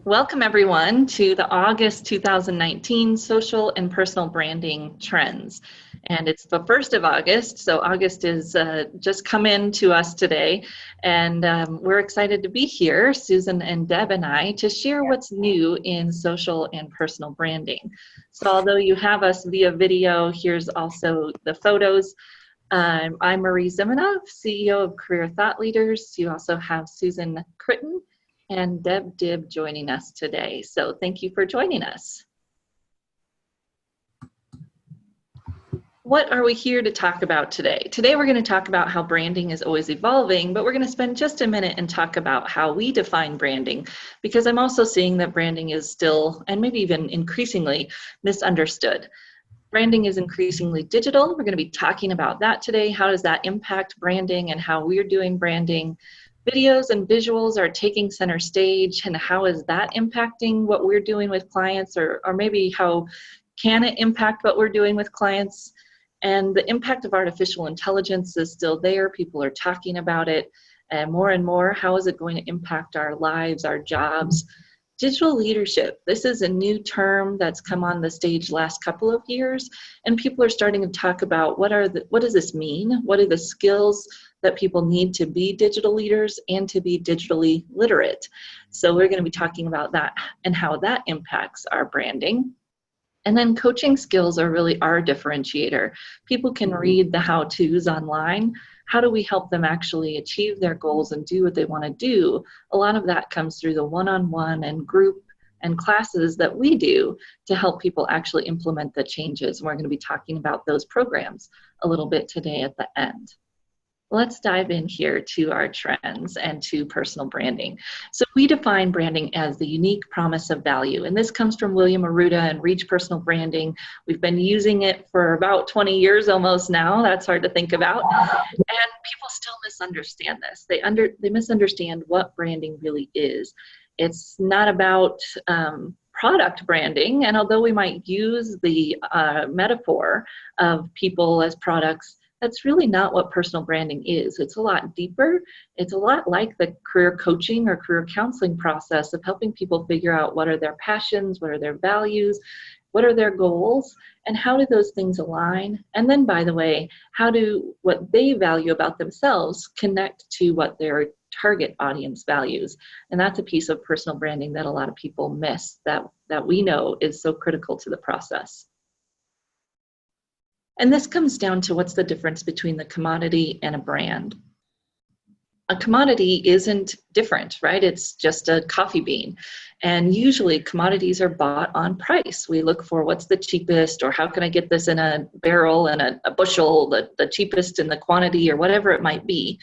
Welcome everyone to the August 2019 Social and Personal Branding Trends. And it's the 1st of August, so August is just come in to us today. And we're excited to be here, Susan and Deb and I, to share what's new in social and personal branding. So although you have us via video, here's also the photos. I'm Marie Zimenoff, CEO of Career Thought Leaders. You also have Susan Chritton and Deb Dib joining us today. So thank you for joining us. What are we here to talk about today? Today we're going to talk about how branding is always evolving, but we're going to spend just a minute and talk about how we define branding, because I'm also seeing that branding is still, and maybe even increasingly, misunderstood. Branding is increasingly digital. We're going to be talking about that today. How does that impact branding and how we're doing branding? Videos and visuals are taking center stage, and how is that impacting what we're doing with clients, or maybe how can it impact what we're doing with clients? And the impact of artificial intelligence is still there. People are talking about it, and more, how is it going to impact our lives, our jobs? Digital leadership, this is a new term that's come on the stage last couple of years, and people are starting to talk about what does this mean? What are the skills that people need to be digital leaders and to be digitally literate? So we're going to be talking about that and how that impacts our branding. And then coaching skills are really our differentiator. People can read the how-tos online. How do we help them actually achieve their goals and do what they want to do? A lot of that comes through the one-on-one and group and classes that we do to help people actually implement the changes. And we're going to be talking about those programs a little bit today at the end. Let's dive in here to our trends and to personal branding. So we define branding as the unique promise of value. And this comes from William Arruda and Reach Personal Branding. We've been using it for about 20 years almost now. That's hard to think about. And people still misunderstand this. They misunderstand what branding really is. It's not about product branding. And although we might use the metaphor of people as products, that's really not what personal branding is. It's a lot deeper. It's a lot like the career coaching or career counseling process of helping people figure out what are their passions, what are their values, what are their goals, and how do those things align? And then, by the way, how do what they value about themselves connect to what their target audience values? And that's a piece of personal branding that a lot of people miss that we know is so critical to the process. And this comes down to what's the difference between the commodity and a brand. A commodity isn't different, right? It's just a coffee bean. And usually commodities are bought on price. We look for what's the cheapest, or how can I get this in a barrel and a bushel, the cheapest in the quantity, or whatever it might be.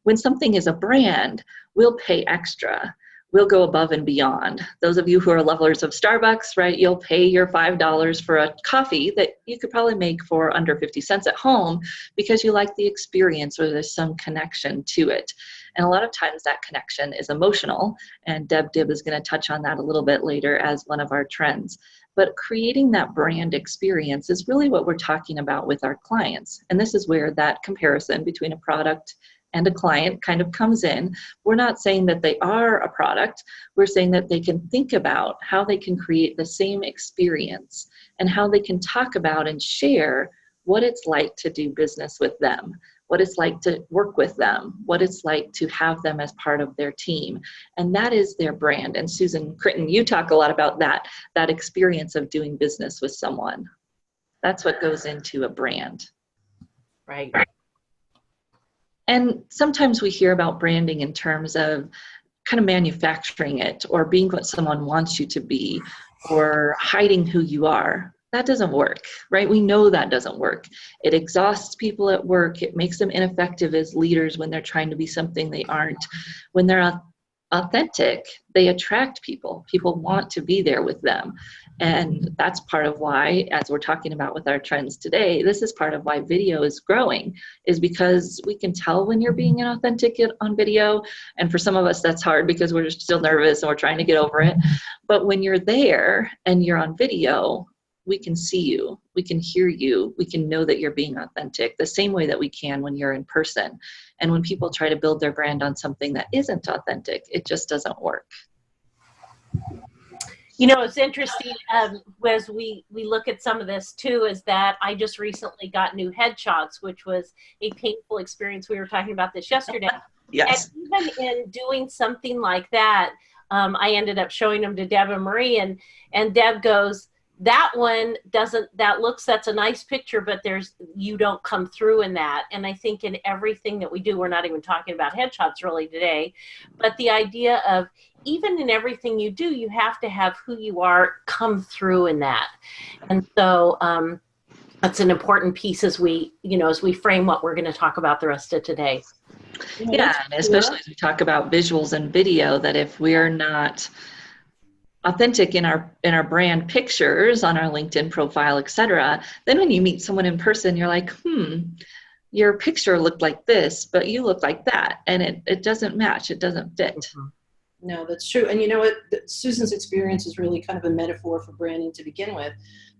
When something is a brand, we'll pay extra. We'll go above and beyond. Those of you who are lovers of Starbucks, right, you'll pay your $5 for a coffee that you could probably make for under 50 cents at home because you like the experience or there's some connection to it. And a lot of times that connection is emotional, and Deb Dib is going to touch on that a little bit later as one of our trends. But creating that brand experience is really what we're talking about with our clients. And this is where that comparison between a product and a client kind of comes in. We're not saying that they are a product. We're saying that they can think about how they can create the same experience and how they can talk about and share what it's like to do business with them, what it's like to work with them, what it's like to have them as part of their team. And that is their brand. And Susan Chritton, you talk a lot about that experience of doing business with someone. That's what goes into a brand. Right. And sometimes we hear about branding in terms of kind of manufacturing it or being what someone wants you to be or hiding who you are. That doesn't work, right? We know that doesn't work. It exhausts people at work. It makes them ineffective as leaders when they're trying to be something they aren't. When they're authentic, they attract people. People want to be there with them. And that's part of why, as we're talking about with our trends today, this is part of why video is growing, is because we can tell when you're being inauthentic on video. And for some of us, that's hard because we're still nervous and we're trying to get over it. But when you're there and you're on video, we can see you, we can hear you, we can know that you're being authentic the same way that we can when you're in person. And when people try to build their brand on something that isn't authentic, it just doesn't work. You know, it's interesting as we look at some of this too, is that I just recently got new headshots, which was a painful experience. We were talking about this yesterday. Yes. And even in doing something like that, I ended up showing them to Deb and Marie, and Deb goes, that one doesn't, that's a nice picture, but you don't come through in that. And I think in everything that we do, we're not even talking about headshots really today, but the idea of even in everything you do, you have to have who you are come through in that. And so that's an important piece as we frame what we're going to talk about the rest of today. Yeah, and especially as we talk about visuals and video, that if we're not authentic in our brand pictures on our LinkedIn profile, etc., then when you meet someone in person, you're like, your picture looked like this, but you look like that, and it doesn't match, it doesn't fit. No, that's true. And you know what, Susan's experience is really kind of a metaphor for branding to begin with,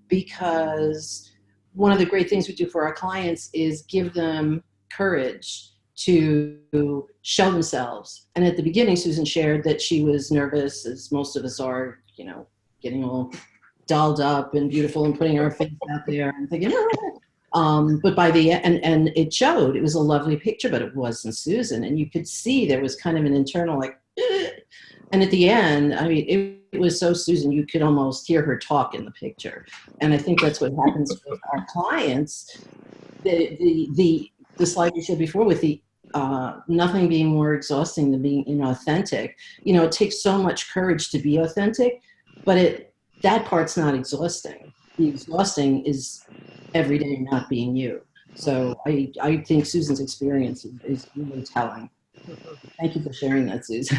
because one of the great things we do for our clients is give them courage to show themselves. And at the beginning, Susan shared that she was nervous, as most of us are, you know, getting all dolled up and beautiful and putting our face out there and thinking, but by the end, and it showed, it was a lovely picture, but it wasn't Susan. And you could see there was kind of an internal like, and at the end, I mean, it was so Susan, you could almost hear her talk in the picture. And I think that's what happens with our clients. The slide you showed before with the nothing being more exhausting than being inauthentic. You know, it takes so much courage to be authentic, but that part's not exhausting. The exhausting is every day not being you. So I think Susan's experience is really telling. Thank you for sharing that, Susan.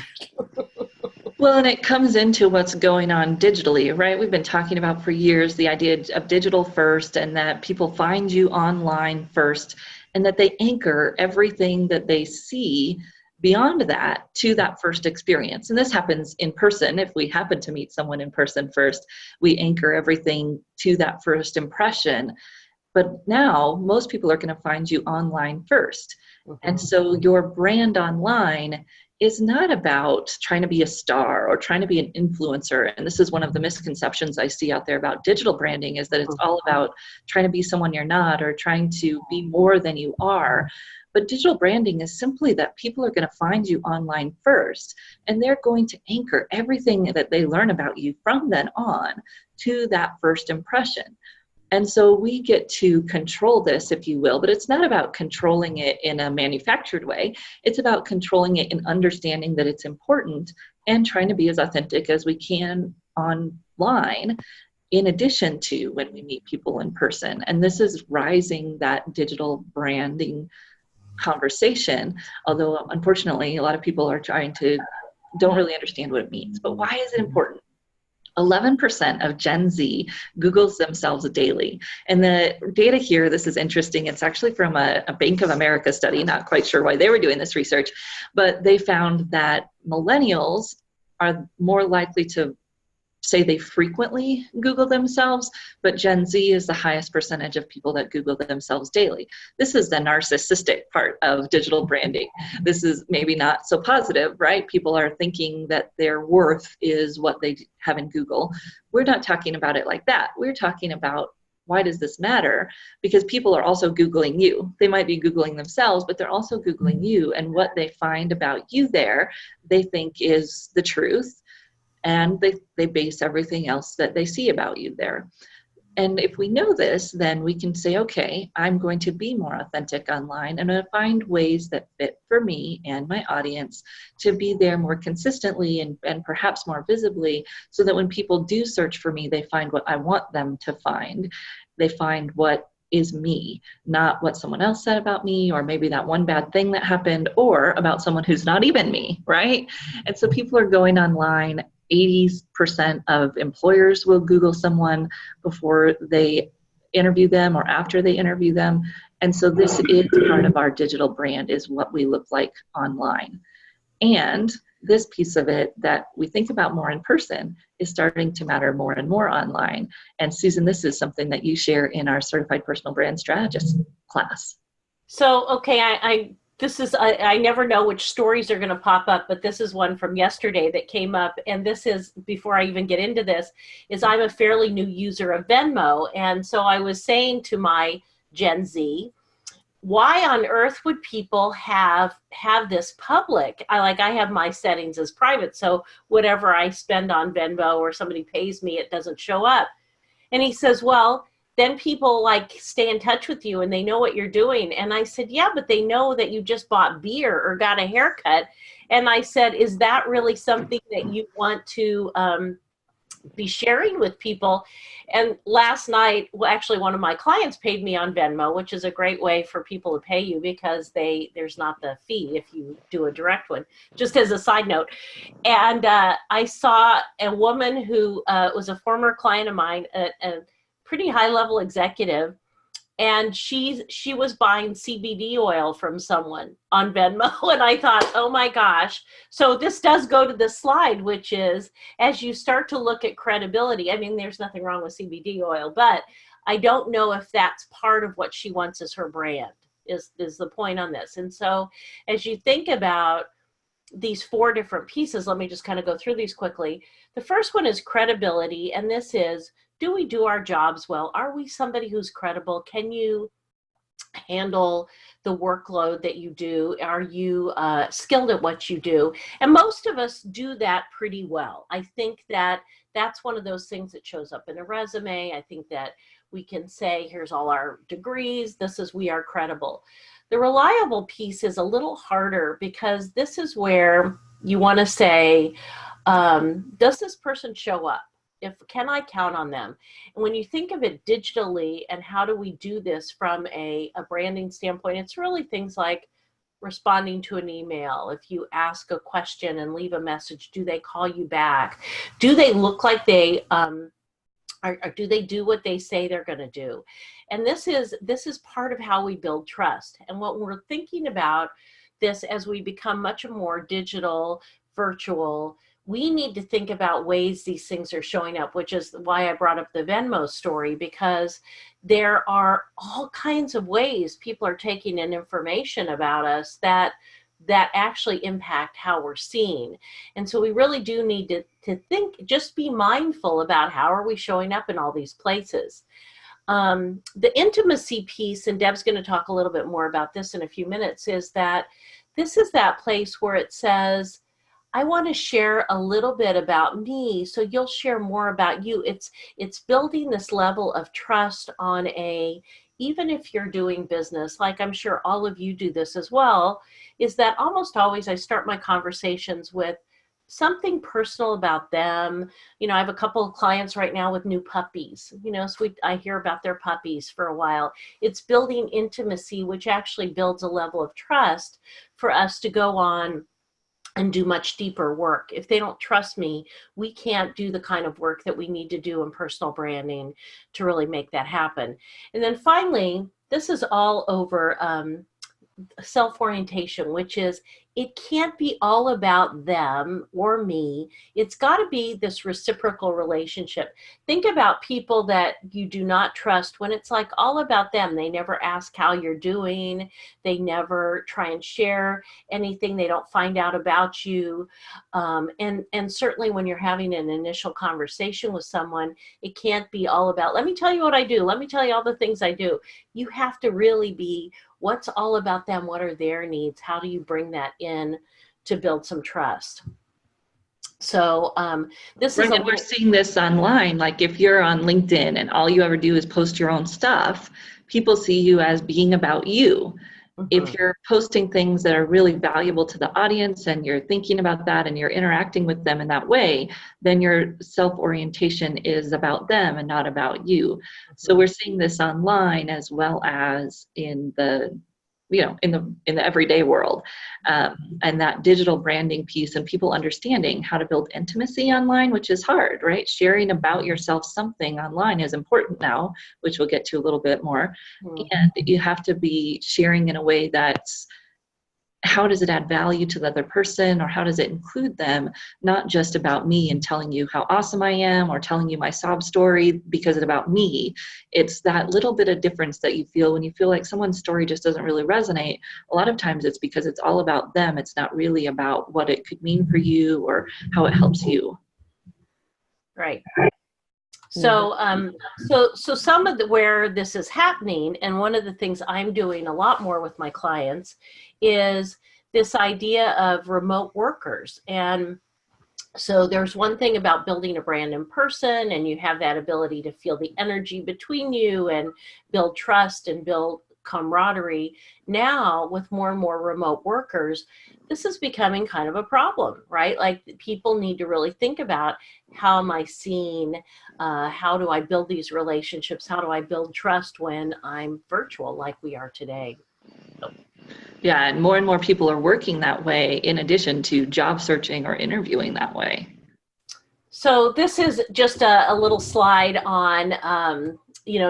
Well, and it comes into what's going on digitally, right? We've been talking about for years the idea of digital first, and that people find you online first, and that they anchor everything that they see beyond that to that first experience. And this happens in person. If we happen to meet someone in person first, we anchor everything to that first impression. But now most people are going to find you online first. And so your brand online is not about trying to be a star or trying to be an influencer. And this is one of the misconceptions I see out there about digital branding, is that it's all about trying to be someone you're not or trying to be more than you are. But digital branding is simply that people are going to find you online first, and they're going to anchor everything that they learn about you from then on to that first impression. And so we get to control this, if you will, but it's not about controlling it in a manufactured way. It's about controlling it and understanding that it's important and trying to be as authentic as we can online, in addition to when we meet people in person. And this is rising that digital branding conversation, although unfortunately a lot of people don't really understand what it means. But why is it important? 11% of Gen Z Googles themselves daily. And the data here, this is interesting, it's actually from a Bank of America study, not quite sure why they were doing this research, but they found that millennials are more likely to say they frequently Google themselves, but Gen Z is the highest percentage of people that Google themselves daily. This is the narcissistic part of digital branding. This is maybe not so positive, right? People are thinking that their worth is what they have in Google. We're not talking about it like that. We're talking about, why does this matter? Because people are also Googling you. They might be Googling themselves, but they're also Googling you, and what they find about you there, they think is the truth. And they base everything else that they see about you there. And if we know this, then we can say, okay, I'm going to be more authentic online, and I'm going to find ways that fit for me and my audience to be there more consistently and perhaps more visibly, so that when people do search for me, they find what I want them to find. They find what is me, not what someone else said about me, or maybe that one bad thing that happened, or about someone who's not even me, right? And so people are going online. 80% of employers will Google someone before they interview them or after they interview them. And so this is part of our digital brand, is what we look like online. And this piece of it that we think about more in person is starting to matter more and more online. And Susan, this is something that you share in our Certified Personal Brand Strategist class. So, okay, I This is, I never know which stories are going to pop up, but this is one from yesterday that came up. And this is, before I even get into this, is I'm a fairly new user of Venmo. And so I was saying to my Gen Z, why on earth would people have this public? I have my settings as private. So whatever I spend on Venmo or somebody pays me, it doesn't show up. And he says, well, then people like stay in touch with you and they know what you're doing. And I said, yeah, but they know that you just bought beer or got a haircut. And I said, is that really something that you want to be sharing with people? And last night, well, actually one of my clients paid me on Venmo, which is a great way for people to pay you because there's not the fee if you do a direct one, just as a side note. And I saw a woman who was a former client of mine, a pretty high level executive, and she was buying CBD oil from someone on Venmo. And I thought, oh my gosh. So this does go to the slide, which is, as you start to look at credibility, I mean, there's nothing wrong with CBD oil, but I don't know if that's part of what she wants as her brand, is the point on this. And so as you think about these 4 different pieces, let me just kind of go through these quickly. The first one is credibility. And this is, do we do our jobs well? Are we somebody who's credible? Can you handle the workload that you do? Are you skilled at what you do? And most of us do that pretty well. I think that that's one of those things that shows up in a resume. I think that we can say, here's all our degrees. We are credible. The reliable piece is a little harder because this is where you want to say, does this person show up? Can I count on them? And when you think of it digitally and how do we do this from a branding standpoint, it's really things like responding to an email. If you ask a question and leave a message, do they call you back? Do they look like they or do they do what they say they're going to do? And this is part of how we build trust. And what we're thinking about this as we become much more digital, virtual, we need to think about ways these things are showing up, which is why I brought up the Venmo story, because there are all kinds of ways people are taking in information about us that actually impact how we're seen. And so we really do need to think, just be mindful about how are we showing up in all these places. The intimacy piece, and Deb's going to talk a little bit more about this in a few minutes, is that this is that place where it says, I want to share a little bit about me, so you'll share more about you. It's building this level of trust on even if you're doing business, like I'm sure all of you do this as well, is that almost always I start my conversations with something personal about them. You know, I have a couple of clients right now with new puppies, so I hear about their puppies for a while. It's building intimacy, which actually builds a level of trust for us to go on and do much deeper work. If they don't trust me, we can't do the kind of work that we need to do in personal branding to really make that happen. And then finally, this is all over self-orientation, which is, it can't be all about them or me. It's got to be this reciprocal relationship. Think about people that you do not trust when it's like all about them. They never ask how you're doing. They never try and share anything. They don't find out about you. And certainly when you're having an initial conversation with someone, it can't be all about, let me tell you what I do. Let me tell you all the things I do. You have to really be, what's all about them? What are their needs? How do you bring that in to build some trust? So we're seeing this online. Like if you're on LinkedIn and all you ever do is post your own stuff, people see you as being about you. Mm-hmm. If you're posting things that are really valuable to the audience and you're thinking about that and you're interacting with them in that way, then your self-orientation is about them and not about you. Mm-hmm. So we're seeing this online as well as in the in the everyday world, and that digital branding piece and people understanding how to build intimacy online, which is hard, right? Sharing about yourself something online is important now, which we'll get to a little bit more. Mm-hmm. And you have to be sharing in a way that's how does it add value to the other person, or how does it include them, not just about me and telling you how awesome I am or telling you my sob story because it's about me. It's that little bit of difference that you feel when you feel like someone's story just doesn't really resonate. A lot of times it's because it's all about them. It's not really about what it could mean for you or how it helps you. Right. So, so some of where this is happening, and one of the things I'm doing a lot more with my clients is this idea of remote workers. And so there's one thing about building a brand in person, and you have that ability to feel the energy between you and build trust and build camaraderie. Now, with more and more remote workers, this is becoming kind of a problem, right? Like, people need to really think about, how am I seen? How do I build these relationships? How do I build trust when I'm virtual like we are today? So. Yeah, and more people are working that way in addition to job searching or interviewing that way. So this is just a little slide on,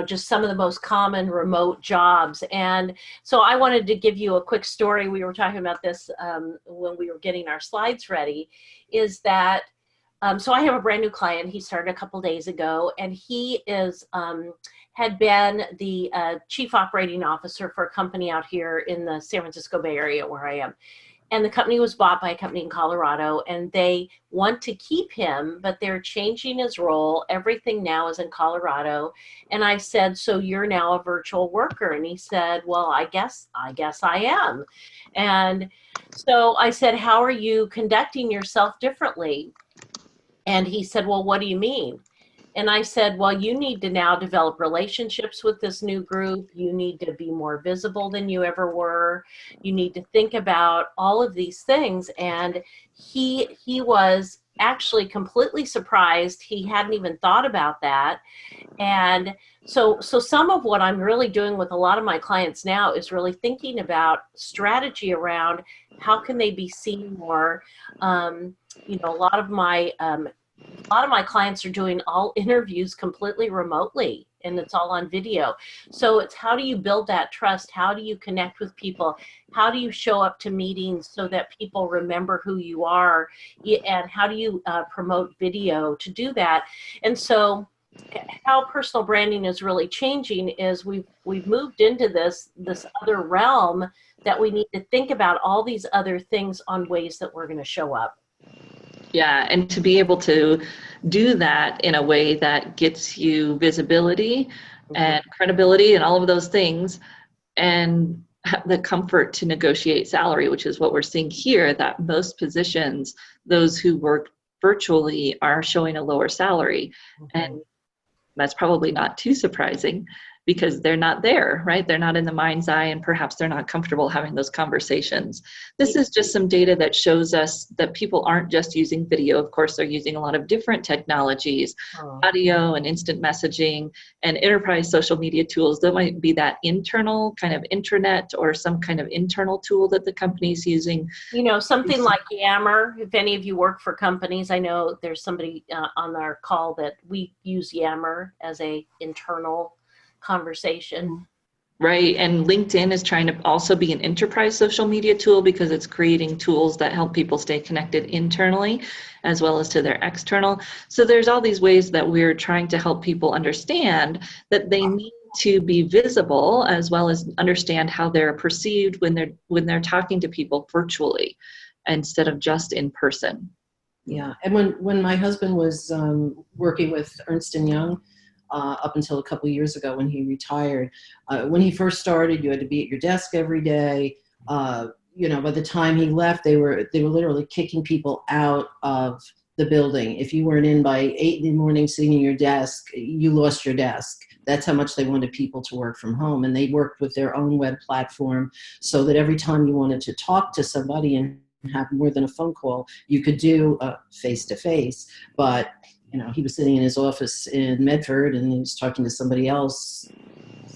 just some of the most common remote jobs. And so I wanted to give you a quick story. We were talking about this when we were getting our slides ready, is that, so I have a brand new client. He started a couple days ago, and he is, had been the chief operating officer for a company out here in the San Francisco Bay Area where I am. And the company was bought by a company in Colorado, and they want to keep him, but they're changing his role. Everything now is in Colorado. And I said, so you're now a virtual worker? And he said, well, I guess I am. And so I said, how are you conducting yourself differently? And he said, well, what do you mean? And I said, well, you need to now develop relationships with this new group. You need to be more visible than you ever were. You need to think about all of these things. And he was actually completely surprised. He hadn't even thought about that. And so some of what I'm really doing with a lot of my clients now is really thinking about strategy around how can they be seen more. A lot of my clients are doing all interviews completely remotely, and it's all on video. So it's, how do you build that trust? How do you connect with people? How do you show up to meetings so that people remember who you are? And how do you promote video to do that? And so how personal branding is really changing is we've moved into this other realm that we need to think about all these other things on ways that we're going to show up. Yeah, and to be able to do that in a way that gets you visibility and credibility and all of those things, and the comfort to negotiate salary, which is what we're seeing here, that most positions, those who work virtually are showing a lower salary. And that's probably not too surprising, because they're not there, right? They're not in the mind's eye, and perhaps they're not comfortable having those conversations. This is just some data that shows us that people aren't just using video. Of course, they're using a lot of different technologies, audio and instant messaging and enterprise social media tools. That might be that internal kind of intranet or some kind of internal tool that the company's using. Something like Yammer. If any of you work for companies, I know there's somebody on our call that we use Yammer as a internal conversation. Right, and LinkedIn is trying to also be an enterprise social media tool, because it's creating tools that help people stay connected internally as well as to their external. So there's all these ways that we're trying to help people understand that they need to be visible, as well as understand how they're perceived when they're talking to people virtually instead of just in person. Yeah, and when my husband was working with Ernst & Young, up until a couple of years ago when he retired. When he first started, you had to be at your desk every day. By the time he left, they were literally kicking people out of the building. If you weren't in by 8 in the morning sitting at your desk, you lost your desk. That's how much they wanted people to work from home. And they worked with their own web platform so that every time you wanted to talk to somebody and have more than a phone call, you could do face-to-face. But he was sitting in his office in Medford, and he was talking to somebody else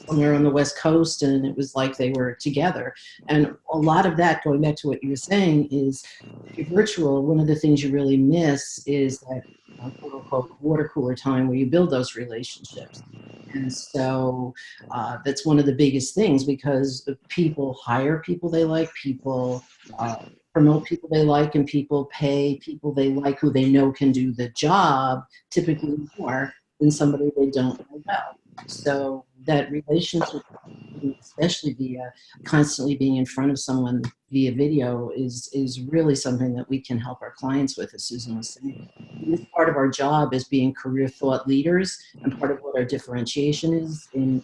somewhere on the West Coast, and it was like they were together. And a lot of that, going back to what you were saying, is if you're virtual, one of the things you really miss is that unquote water cooler time where you build those relationships. And so that's one of the biggest things, because people hire people they like, people promote people they like, and people pay people they like who they know can do the job typically more than somebody they don't know well. So that relationship, especially via constantly being in front of someone via video, is really something that we can help our clients with, as Susan was saying. And this part of our job as being career thought leaders, and part of what our differentiation is in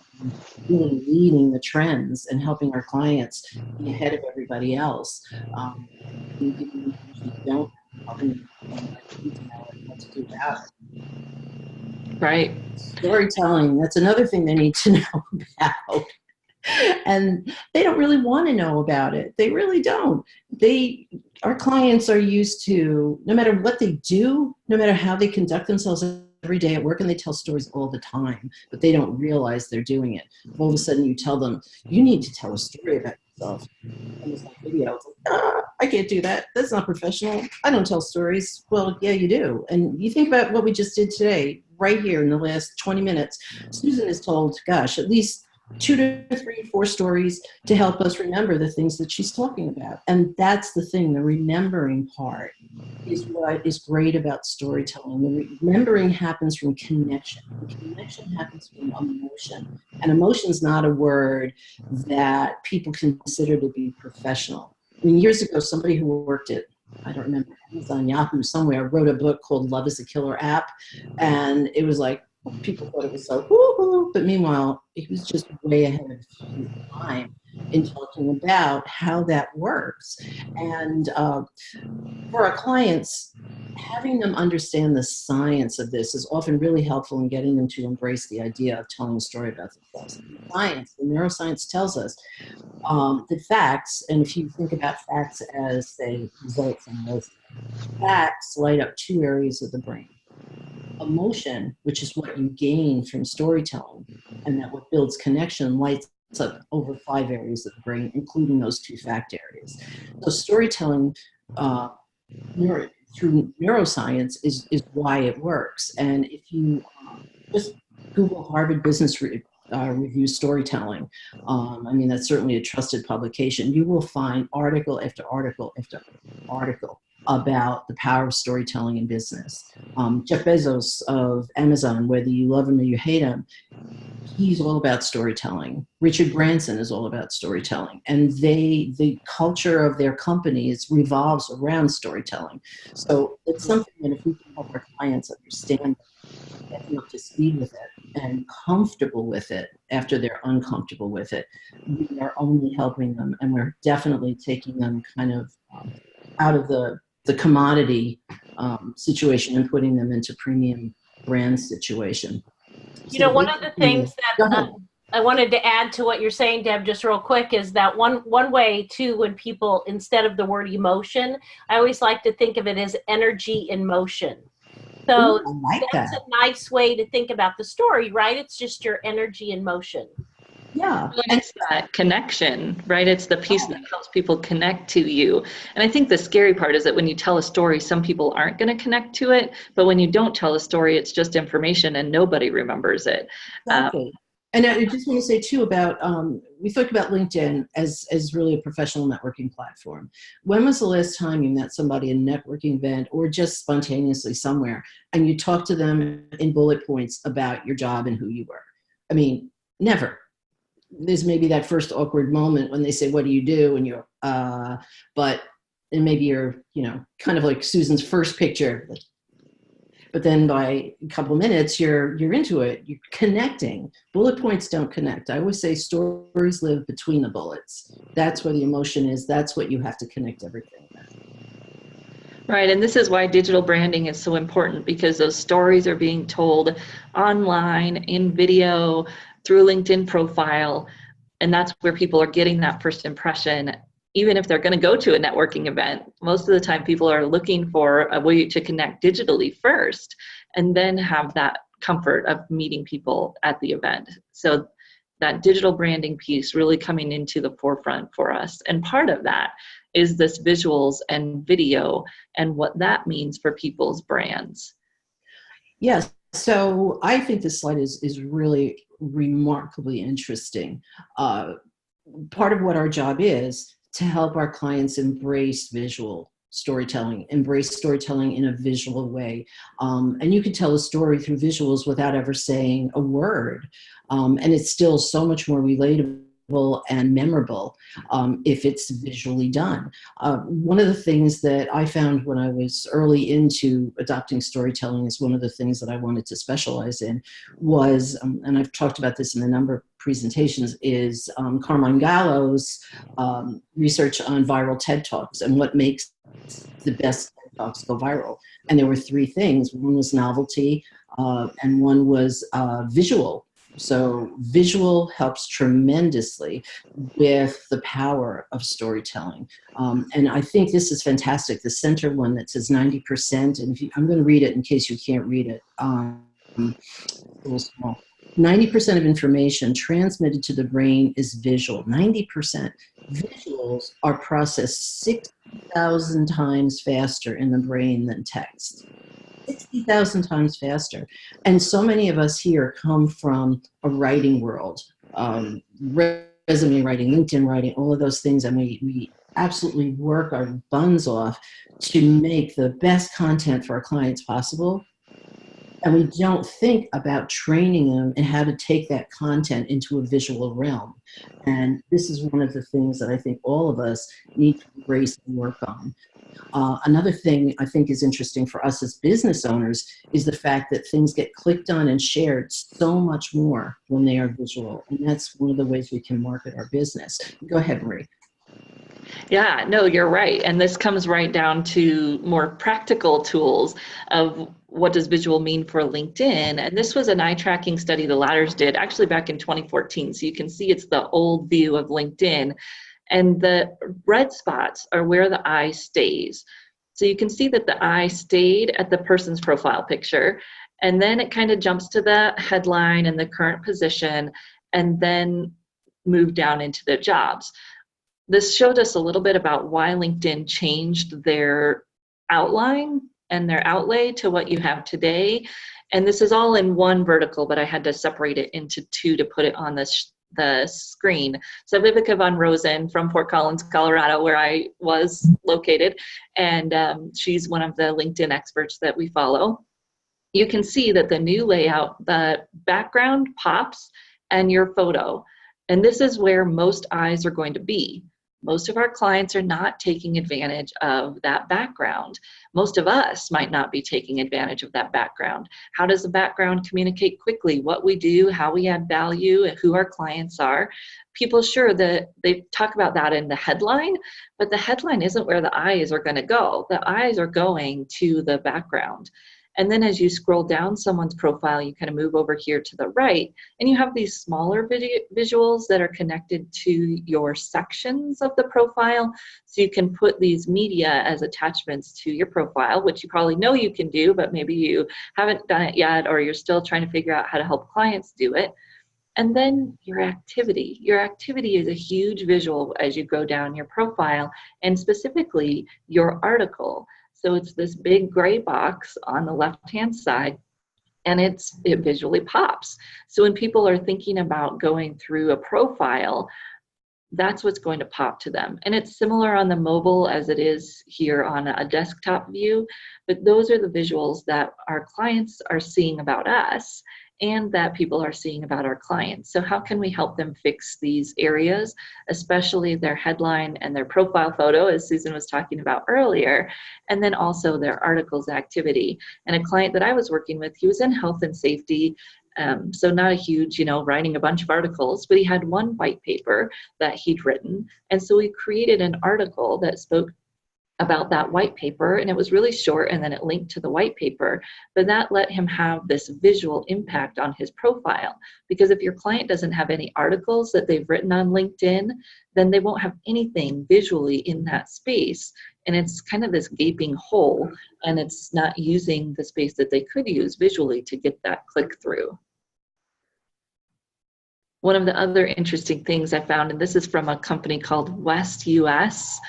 really leading the trends and helping our clients be ahead of everybody else. We usually don't helping what to do about it. Right. Storytelling, that's another thing they need to know about. And they don't really want to know about it. They really don't. Our clients are used to, no matter what they do, no matter how they conduct themselves every day at work, and they tell stories all the time, but they don't realize they're doing it. All of a sudden you tell them, you need to tell a story about yourself. And it's like video. It's like, I can't do that. That's not professional. I don't tell stories. Well, yeah, you do. And you think about what we just did today, right here in the last 20 minutes. Susan has told, gosh, at least 2 to 3, 4 stories to help us remember the things that she's talking about. And that's the thing, the remembering part is what is great about storytelling. The remembering happens from connection. The connection happens from emotion. And emotion is not a word that people consider to be professional. I mean, years ago, somebody who worked at, I don't remember, Amazon, Yahoo, somewhere, wrote a book called Love is a Killer App. And it was like, people thought it was so woo-hoo, but meanwhile, it was just way ahead of his time in talking about how that works. And for our clients, having them understand the science of this is often really helpful in getting them to embrace the idea of telling a story about themselves. Science, the neuroscience tells us that facts, and if you think about facts as, say, results and those facts light up 2 areas of the brain. Emotion, which is what you gain from storytelling, and that what builds connection, lights up over 5 areas of the brain, including those 2 fact areas. So storytelling through neuroscience is why it works. And if you just Google Harvard Business Review storytelling, I mean, that's certainly a trusted publication, you will find article after article after article about the power of storytelling in business. Jeff Bezos of Amazon, whether you love him or you hate him, he's all about storytelling. Richard Branson is all about storytelling. And the culture of their companies revolves around storytelling. So it's something that if we can help our clients understand, get them up to speed with it and comfortable with it after they're uncomfortable with it, we are only helping them, and we're definitely taking them kind of out of the commodity situation and putting them into premium brand situation. You know, one of the things that I wanted to add to what you're saying, Deb, just real quick, is that one way too, when people, instead of the word emotion, I always like to think of it as energy in motion. So that's a nice way to think about the story, right? It's just your energy in motion. Yeah. And it's that connection, right? It's the piece that helps people connect to you. And I think the scary part is that when you tell a story, some people aren't going to connect to it. But when you don't tell a story, it's just information and nobody remembers it. Exactly. And I just want to say too about, we talked about LinkedIn as really a professional networking platform. When was the last time you met somebody at a networking event or just spontaneously somewhere and you talked to them in bullet points about your job and who you were? I mean, never. There's maybe that first awkward moment when they say, what do you do? And you're, and maybe you're, kind of like Susan's first picture. But then by a couple minutes, you're into it. You're connecting. Bullet points don't connect. I always say stories live between the bullets. That's where the emotion is. That's what you have to connect everything with. Right, and this is why digital branding is so important, because those stories are being told online, in video, through a LinkedIn profile, and that's where people are getting that first impression. Even if they're going to go to a networking event, most of the time people are looking for a way to connect digitally first and then have that comfort of meeting people at the event. So that digital branding piece really coming into the forefront for us. And part of that is this visuals and video and what that means for people's brands. Yes. So I think this slide is really remarkably interesting. Part of what our job is to help our clients embrace visual storytelling, embrace storytelling in a visual way. And you can tell a story through visuals without ever saying a word. And it's still so much more relatable and memorable if it's visually done. One of the things that I found when I was early into adopting storytelling is one of the things that I wanted to specialize in was, and I've talked about this in a number of presentations, is Carmine Gallo's research on viral TED Talks and what makes the best TED Talks go viral. And there were three things. One was novelty, and one was visual. So visual helps tremendously with the power of storytelling. And I think this is fantastic. The center one that says 90%, and I'm going to read it in case you can't read it. A little small. 90% of information transmitted to the brain is visual. 90%. Visuals are processed 60,000 times faster in the brain than text. 60,000 times faster. And so many of us here come from a writing world, resume writing, LinkedIn writing, all of those things. And we absolutely work our buns off to make the best content for our clients possible. And we don't think about training them and how to take that content into a visual realm. And this is one of the things that I think all of us need to embrace and work on. Another thing I think is interesting for us as business owners is the fact that things get clicked on and shared so much more when they are visual. And that's one of the ways we can market our business. Go ahead, Marie. Yeah, no, you're right. And this comes right down to more practical tools of what does visual mean for LinkedIn. And this was an eye tracking study the Ladders did actually back in 2014. So you can see it's the old view of LinkedIn. And the red spots are where the eye stays. So you can see that the eye stayed at the person's profile picture. And then it kind of jumps to the headline and the current position, and then moved down into the jobs. This showed us a little bit about why LinkedIn changed their outline and their outlay to what you have today. And this is all in one vertical, but I had to separate it into two to put it on the screen. So Vivica Von Rosen from Fort Collins, Colorado, where I was located, and she's one of the LinkedIn experts that we follow. You can see that the new layout, the background pops and your photo. And this is where most eyes are going to be. Most of our clients are not taking advantage of that background. Most of us might not be taking advantage of that background. How does the background communicate quickly what we do, how we add value, and who our clients are? People, sure, that they talk about that in the headline, but the headline isn't where the eyes are going to go. The eyes are going to the background. And then as you scroll down someone's profile, you kind of move over here to the right, and you have these smaller visuals that are connected to your sections of the profile. So you can put these media as attachments to your profile, which you probably know you can do, but maybe you haven't done it yet, or you're still trying to figure out how to help clients do it. And then your activity. Your activity is a huge visual as you go down your profile, and specifically your article. So it's this big gray box on the left-hand side, and it visually pops. So when people are thinking about going through a profile, that's what's going to pop to them. And it's similar on the mobile as it is here on a desktop view, but those are the visuals that our clients are seeing about us and that people are seeing about our clients. So how can we help them fix these areas, especially their headline and their profile photo, as Susan was talking about earlier, and then also their articles activity. And a client that I was working with, he was in health and safety, so not a huge, writing a bunch of articles, but he had one white paper that he'd written. And so we created an article that spoke about that white paper, and it was really short, and then it linked to the white paper, but that let him have this visual impact on his profile. Because if your client doesn't have any articles that they've written on LinkedIn, then they won't have anything visually in that space, and it's kind of this gaping hole, and it's not using the space that they could use visually to get that click through. One of the other interesting things I found, and this is from a company called West US,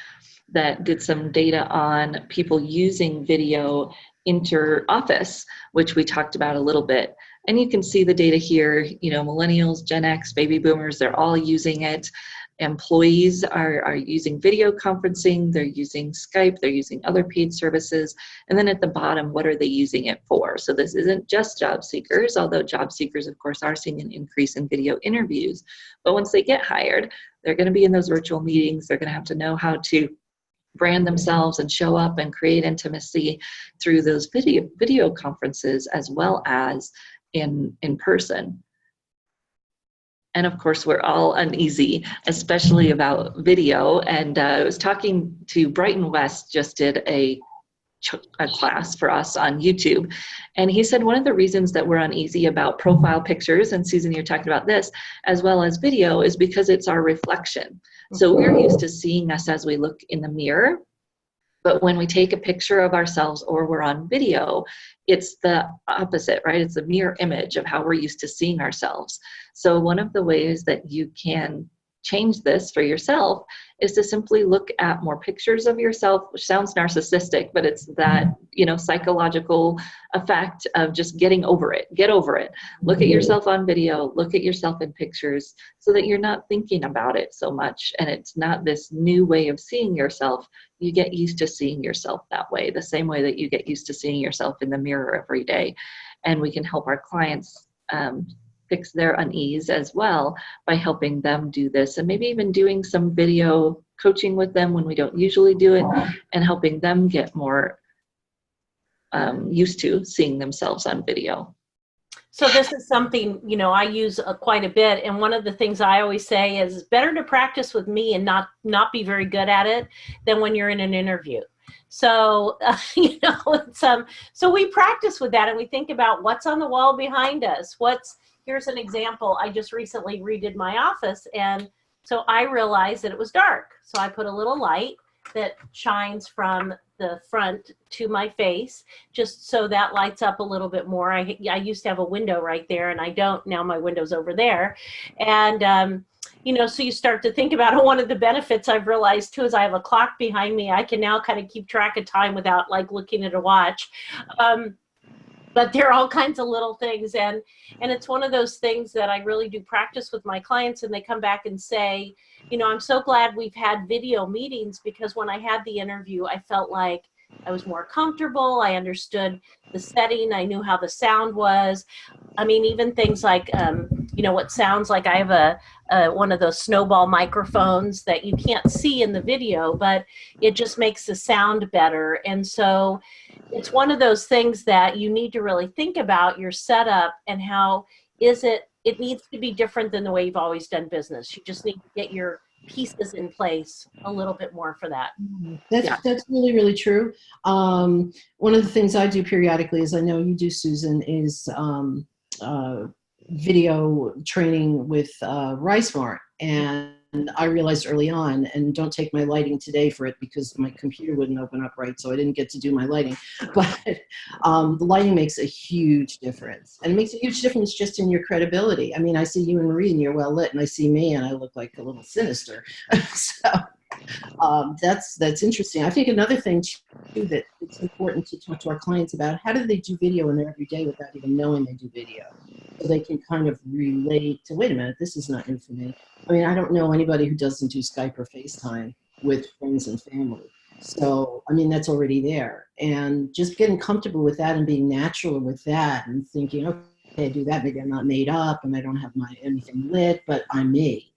that did some data on people using video inter-office, which we talked about a little bit. And you can see the data here, you know, millennials, Gen X, baby boomers, they're all using it. Employees are using video conferencing, they're using Skype, they're using other paid services. And then at the bottom, what are they using it for? So this isn't just job seekers, although job seekers, of course, are seeing an increase in video interviews. But once they get hired, they're going to be in those virtual meetings. They're going to have to know how to brand themselves and show up and create intimacy through those video conferences as well as in person. And of course, we're all uneasy, especially about video. And I was talking to Brighton West, just did a class for us on YouTube. And he said one of the reasons that we're uneasy about profile pictures, and Susan, you're talking about this, as well as video, is because it's our reflection. So we're used to seeing us as we look in the mirror. But when we take a picture of ourselves or we're on video, it's the opposite, right? It's a mirror image of how we're used to seeing ourselves. So one of the ways that you can change this for yourself is to simply look at more pictures of yourself, which sounds narcissistic, but it's that, you know, psychological effect of just getting over it. Get over it. Look at yourself on video, look at yourself in pictures so that you're not thinking about it so much. And it's not this new way of seeing yourself. You get used to seeing yourself that way, the same way that you get used to seeing yourself in the mirror every day. And we can help our clients fix their unease as well by helping them do this, and maybe even doing some video coaching with them when we don't usually do it, and helping them get more used to seeing themselves on video. So this is something, you know, I use quite a bit. And one of the things I always say is it's better to practice with me and not be very good at it than when you're in an interview. So, you know, it's, so we practice with that and we think about what's on the wall behind us. Here's an example. I just recently redid my office, and so I realized that it was dark. So I put a little light that shines from the front to my face, just so that lights up a little bit more. I used to have a window right there, and I don't. Now my window's over there. And, you know, so you start to think about it. One of the benefits I've realized, too, is I have a clock behind me. I can now kind of keep track of time without, like, looking at a watch. But there are all kinds of little things, and it's one of those things that I really do practice with my clients, and they come back and say, you know, I'm so glad we've had video meetings, because when I had the interview, I felt like I was more comfortable. I understood the setting. I knew how the sound was. I mean, even things like, you know, what sounds like I have one of those snowball microphones that you can't see in the video, but it just makes the sound better. And so it's one of those things that you need to really think about your setup and how it needs to be different than the way you've always done business. You just need to get your pieces in place a little bit more for that. That's really, really true. One of the things I do periodically, as I know you do, Susan, is video training with RiceMart. And I realized early on, and don't take my lighting today for it because my computer wouldn't open up right, so I didn't get to do my lighting. But the lighting makes a huge difference. And it makes a huge difference just in your credibility. I mean, I see you and Marie and you're well lit, and I see me and I look like a little sinister. So that's interesting. I think another thing too that it's important to talk to our clients about, how do they do video in their everyday without even knowing they do video? So they can kind of relate to, wait a minute, this is not new for me. I mean, I don't know anybody who doesn't do Skype or FaceTime with friends and family. So, I mean, that's already there. And just getting comfortable with that and being natural with that and thinking, okay, I do that, maybe I'm not made up and I don't have anything lit, but I'm me.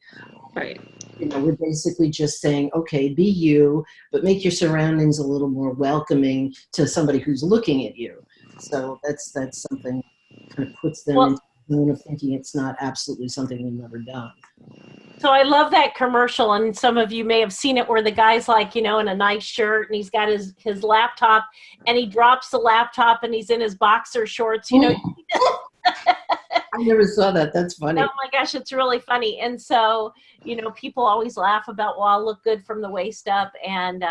Right. You know, we're basically just saying, okay, be you, but make your surroundings a little more welcoming to somebody who's looking at you. So that's something that kind of puts them into the zone of thinking it's not absolutely something they've never done. So I love that commercial, and some of you may have seen it, where the guy's like, you know, in a nice shirt and he's got his laptop and he drops the laptop and he's in his boxer shorts, you know. I never saw that. That's funny. Oh my gosh, it's really funny. And so, you know, people always laugh about, well, I'll look good from the waist up, and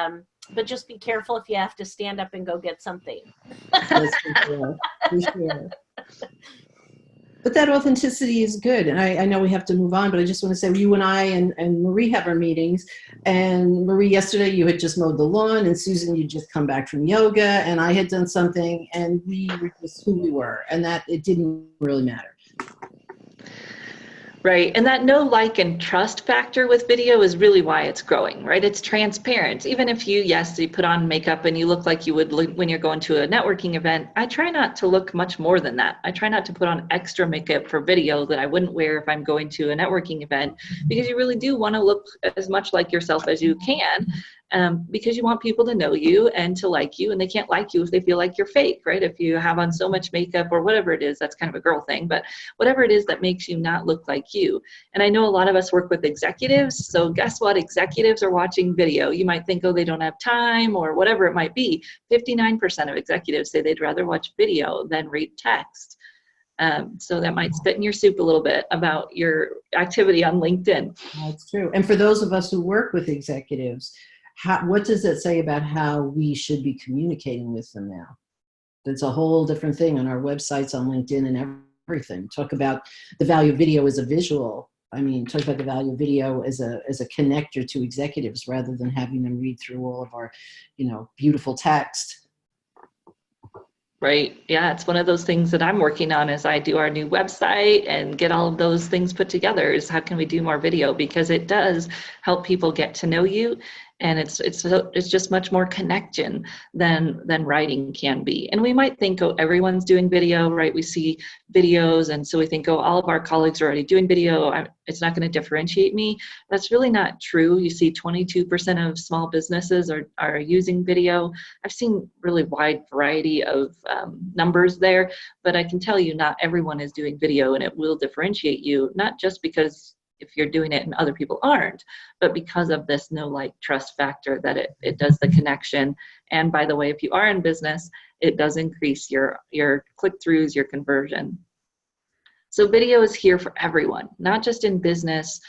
but just be careful if you have to stand up and go get something. That's for sure. For sure. But that authenticity is good. And I know we have to move on, but I just want to say you and I and Marie have our meetings. And Marie, yesterday you had just mowed the lawn, and Susan, you just come back from yoga, and I had done something, and we were just who we were, and that it didn't really matter. Right. And that know, like, and trust factor with video is really why it's growing, right? It's transparent. Even if you put on makeup and you look like you would look when you're going to a networking event, I try not to look much more than that. I try not to put on extra makeup for video that I wouldn't wear if I'm going to a networking event, because you really do want to look as much like yourself as you can. Because you want people to know you and to like you, and they can't like you if they feel like you're fake, right? If you have on so much makeup or whatever it is, that's kind of a girl thing, but whatever it is that makes you not look like you. And I know a lot of us work with executives, so guess what? Executives are watching video. You might think, oh, they don't have time or whatever it might be. 59% of executives say they'd rather watch video than read text. So that might spit in your soup a little bit about your activity on LinkedIn. That's true. And for those of us who work with executives, what does it say about how we should be communicating with them now? It's a whole different thing on our websites, on LinkedIn, and everything. Talk about the value of video as a visual. I mean, talk about the value of video as a connector to executives rather than having them read through all of our, beautiful text. Right. Yeah, it's one of those things that I'm working on as I do our new website and get all of those things put together, is how can we do more video, because it does help people get to know you. And it's just much more connection than writing can be. And we might think, oh, everyone's doing video, right? We see videos, and so we think, oh, all of our colleagues are already doing video, it's not going to differentiate me. That's really not true. You see 22% of small businesses are using video. I've seen really wide variety of numbers there, but I can tell you not everyone is doing video, and it will differentiate you, not just because if you're doing it and other people aren't, but because of this know, like, trust factor that it does the connection. And by the way, if you are in business, it does increase your click-throughs, your conversion. So video is here for everyone, not just in business,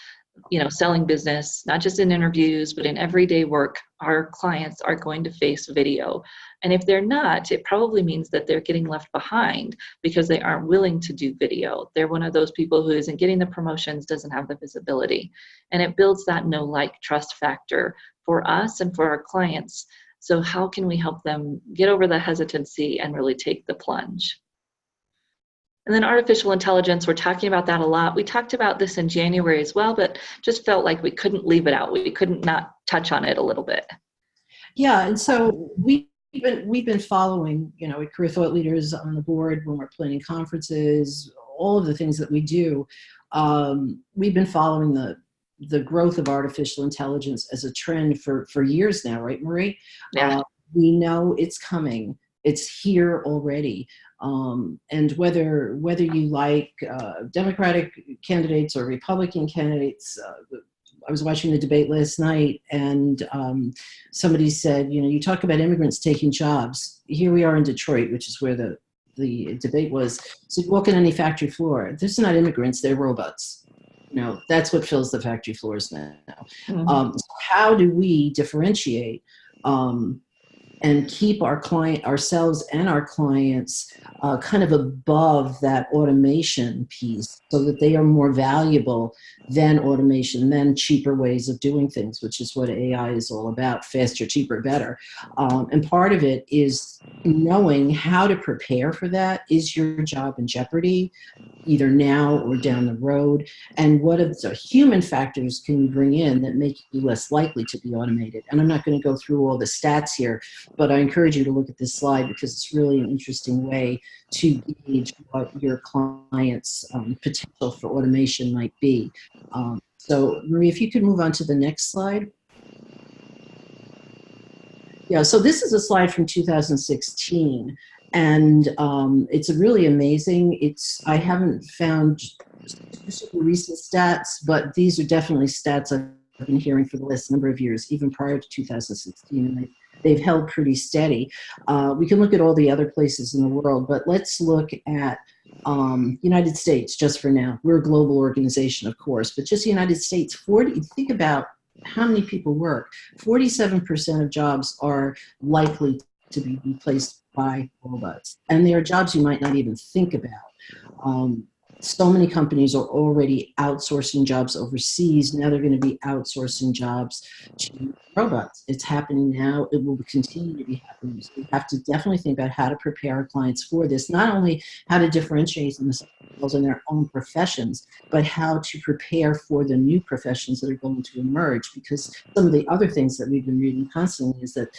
selling business, not just in interviews, but in everyday work. Our clients are going to face video. And if they're not, it probably means that they're getting left behind because they aren't willing to do video. They're one of those people who isn't getting the promotions, doesn't have the visibility. And it builds that know, like, trust factor for us and for our clients. So how can we help them get over the hesitancy and really take the plunge? And then artificial intelligence, we're talking about that a lot. We talked about this in January as well, but just felt like we couldn't leave it out. We couldn't not touch on it a little bit. Yeah, and so we've been following, career thought leaders on the board when we're planning conferences, all of the things that we do. We've been following the growth of artificial intelligence as a trend for years now, right, Marie? Yeah. We know it's coming. It's here already. And whether you like Democratic candidates or Republican candidates, I was watching the debate last night, and somebody said, you talk about immigrants taking jobs. Here we are in Detroit, which is where the debate was. So you walk in any factory floor, there's not immigrants, they're robots. That's what fills the factory floors now. Mm-hmm. So how do we differentiate and keep ourselves and our clients kind of above that automation piece, so that they are more valuable than automation, than cheaper ways of doing things, which is what AI is all about: faster, cheaper, better. And part of it is knowing how to prepare for that. Is your job in jeopardy, either now or down the road? And what are the human factors can you bring in that make you less likely to be automated? And I'm not going to go through all the stats here, but I encourage you to look at this slide, because it's really an interesting way to gauge what your client's potential for automation might be. So Marie, if you could move on to the next slide. Yeah, so this is a slide from 2016. And it's really amazing. I haven't found super recent stats, but these are definitely stats I've been hearing for the last number of years, even prior to 2016, and they've held pretty steady. We can look at all the other places in the world, but let's look at United States just for now. We're a global organization, of course, but just the United States, think about how many people work. 47% of jobs are likely to be replaced by robots. And there are jobs you might not even think about. so many companies are already outsourcing jobs overseas. Now they're going to be outsourcing jobs to robots. It's happening now. It will continue to be happening. So we have to definitely think about how to prepare our clients for this, not only how to differentiate themselves in their own professions, but how to prepare for the new professions that are going to emerge. Because some of the other things that we've been reading constantly is that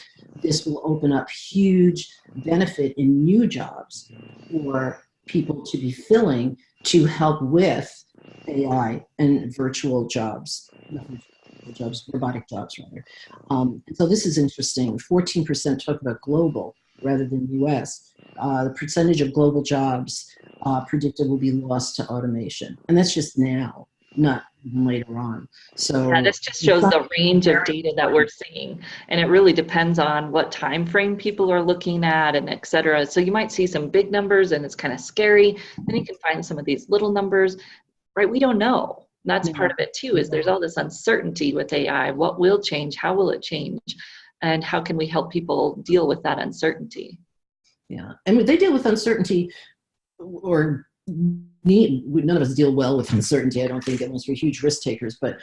this will open up huge benefit in new jobs for people to be filling to help with AI and virtual jobs, not virtual jobs, robotic jobs rather. And so this is interesting. 14% talk about global rather than US. The percentage of global jobs predicted will be lost to automation. And that's just now, not later on. So yeah, this just shows the range of data that we're seeing, and it really depends on what time frame people are looking at and et cetera. So you might see some big numbers and it's kind of scary. Then you can find some of these little numbers, right? We don't know. That's part of it too, is there's all this uncertainty with AI. What will change? How will it change? And how can we help people deal with that uncertainty? Yeah, and they deal with uncertainty, or none of us deal well with uncertainty, I don't think, unless we're huge risk takers, but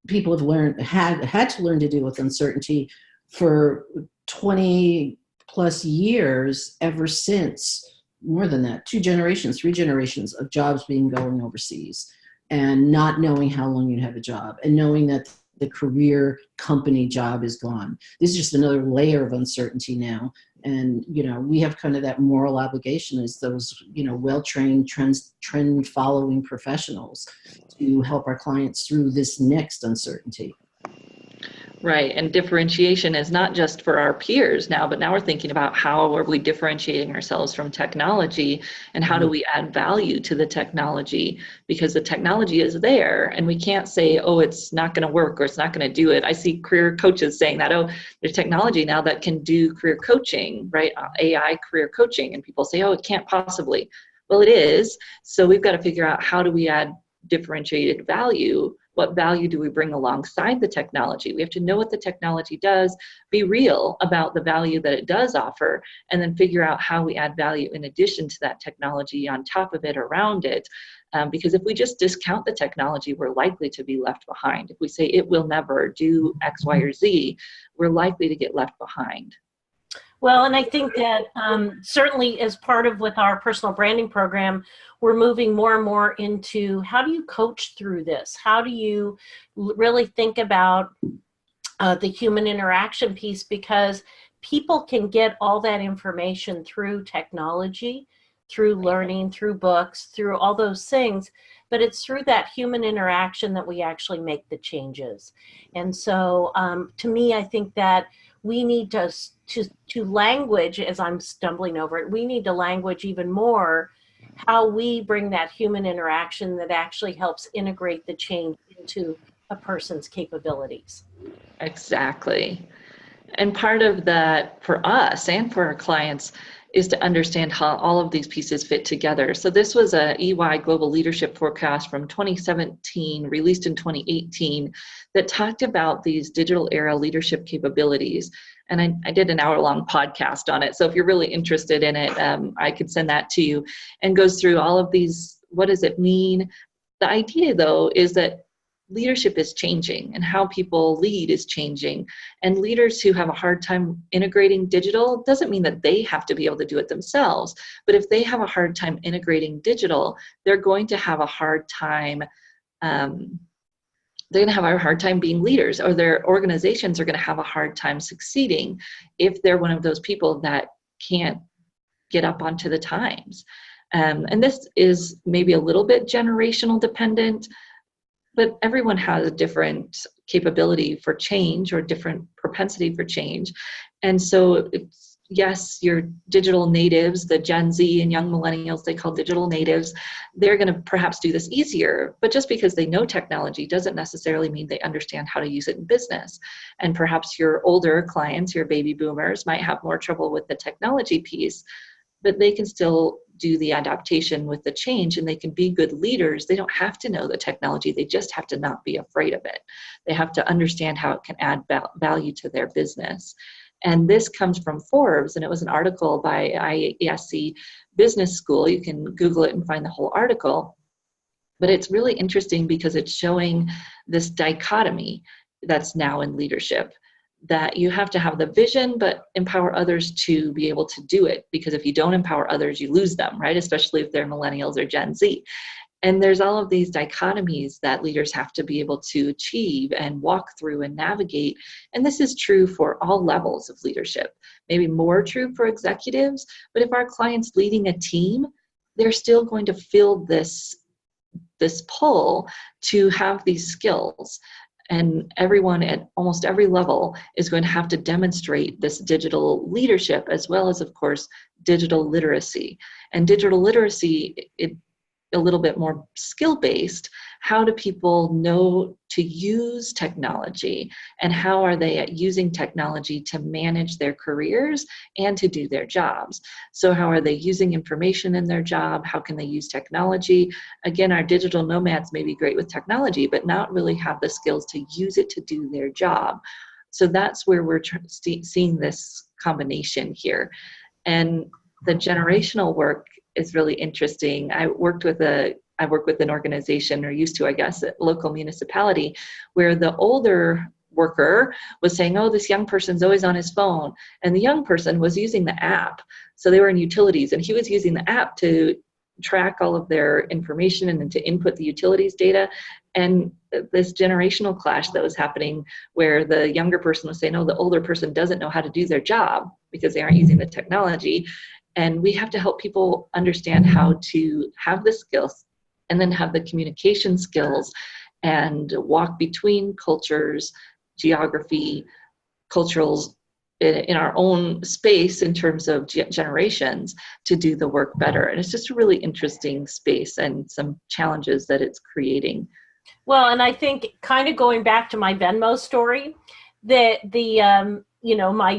people have had to learn to deal with uncertainty for 20 plus years, ever since, more than that, 2 generations, 3 generations of jobs going overseas, and not knowing how long you'd have a job, and knowing that the career company job is gone. This is just another layer of uncertainty now. And, we have kind of that moral obligation as those, well-trained, trend-following professionals to help our clients through this next uncertainty. Right, and differentiation is not just for our peers now, but now we're thinking about how are we differentiating ourselves from technology, and how do we add value to the technology, because the technology is there and we can't say, oh, it's not going to work or it's not going to do it. I see career coaches saying that, oh, there's technology now that can do career coaching, right? AI career coaching, and people say, oh, it can't possibly. Well, it is. So we've got to figure out, how do we add differentiated value? What value do we bring alongside the technology? We have to know what the technology does, be real about the value that it does offer, and then figure out how we add value in addition to that technology, on top of it, around it. Because if we just discount the technology, we're likely to be left behind. If we say it will never do X, Y, or Z, we're likely to get left behind. Well, and I think that certainly as part of with our personal branding program, we're moving more and more into, how do you coach through this? How do you really think about the human interaction piece? Because people can get all that information through technology, through learning, through books, through all those things, but it's through that human interaction that we actually make the changes. And so to me, I think that we need to language, as I'm stumbling over it, we need to language even more how we bring that human interaction that actually helps integrate the change into a person's capabilities. Exactly. And part of that for us and for our clients is to understand how all of these pieces fit together. So this was a EY Global Leadership Forecast from 2017, released in 2018, that talked about these digital era leadership capabilities. And I did an hour-long podcast on it. So if you're really interested in it, I could send that to you, and goes through all of these. What does it mean? The idea, though, is that leadership is changing, and how people lead is changing. And leaders who have a hard time integrating digital, doesn't mean that they have to be able to do it themselves. But if they have a hard time integrating digital, they're going to have a hard time being leaders, or their organizations are going to have a hard time succeeding if they're one of those people that can't get up onto the times. And this is maybe a little bit generational dependent, but everyone has a different capability for change, or different propensity for change. And so yes, your digital natives, the Gen Z and young millennials, they call digital natives, they're going to perhaps do this easier. But just because they know technology doesn't necessarily mean they understand how to use it in business. And perhaps your older clients, your baby boomers, might have more trouble with the technology piece, but they can still do the adaptation with the change, and they can be good leaders. They don't have to know the technology. They just have to not be afraid of it. They have to understand how it can add value to their business. And this comes from Forbes, and it was an article by IESC Business School. You can Google it and find the whole article. But it's really interesting because it's showing this dichotomy that's now in leadership, that you have to have the vision, but empower others to be able to do it. Because if you don't empower others, you lose them, right? Especially if they're millennials or Gen Z. And there's all of these dichotomies that leaders have to be able to achieve and walk through and navigate. And this is true for all levels of leadership, maybe more true for executives. But if our client's leading a team, they're still going to feel this pull to have these skills. And everyone at almost every level is going to have to demonstrate this digital leadership, as well as, of course, digital literacy. And digital literacy, a little bit more skill-based. How do people know to use technology, and how are they at using technology to manage their careers and to do their jobs? So how are they using information in their job? How can they use technology? Again, our digital nomads may be great with technology, but not really have the skills to use it to do their job. So that's where we're seeing this combination here. And the generational work is really interesting. I work with an organization, or used to, I guess, a local municipality, where the older worker was saying, oh, this young person's always on his phone. And the young person was using the app. So they were in utilities, and he was using the app to track all of their information and then to input the utilities data. And this generational clash that was happening, where the younger person was saying, oh, the older person doesn't know how to do their job because they aren't using the technology. And we have to help people understand how to have the skills and then have the communication skills and walk between cultures, geography, culturals in our own space in terms of generations to do the work better. And it's just a really interesting space and some challenges that it's creating. Well, and I think, kind of going back to my Venmo story, that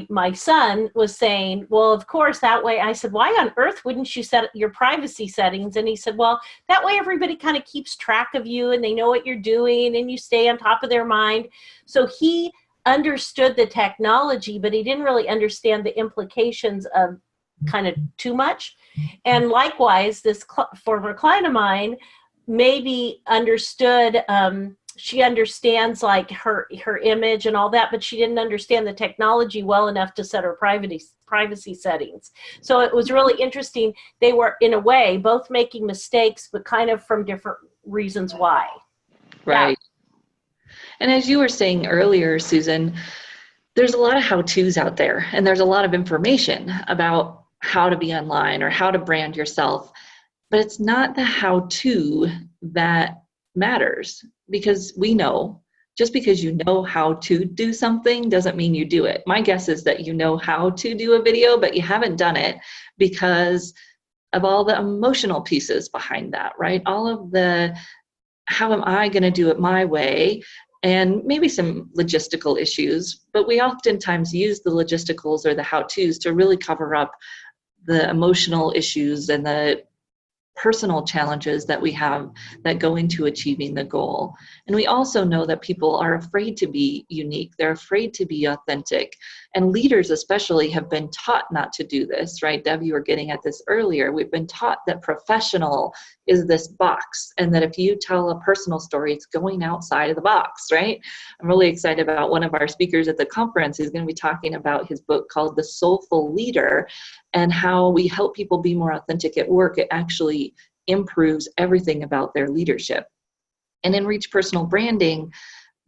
my son was saying, well, of course, that way. I said, why on earth wouldn't you set your privacy settings? And he said, well, that way everybody kind of keeps track of you and they know what you're doing and you stay on top of their mind. So he understood the technology, but he didn't really understand the implications of kind of too much. And likewise, this former client of mine maybe understood, she understands like her image and all that, but she didn't understand the technology well enough to set her privacy settings. So it was really interesting. They were, in a way, both making mistakes, but kind of from different reasons why. Right. Yeah. And as you were saying earlier, Susan, there's a lot of how-tos out there, and there's a lot of information about how to be online or how to brand yourself, but it's not the how-to that matters, because we know, just because you know how to do something doesn't mean you do it. My guess is that you know how to do a video, but you haven't done it because of all the emotional pieces behind that, right? All of the, how am I going to do it my way? And maybe some logistical issues, but we oftentimes use the logisticals or the how-tos to really cover up the emotional issues and the personal challenges that we have that go into achieving the goal. And we also know that people are afraid to be unique. They're afraid to be authentic. And leaders especially have been taught not to do this, right? Deb, you were getting at this earlier. We've been taught that professional is this box, and that if you tell a personal story, it's going outside of the box, right? I'm really excited about one of our speakers at the conference who's going to be talking about his book called The Soulful Leader, and how we help people be more authentic at work. It actually improves everything about their leadership. And in Reach Personal Branding,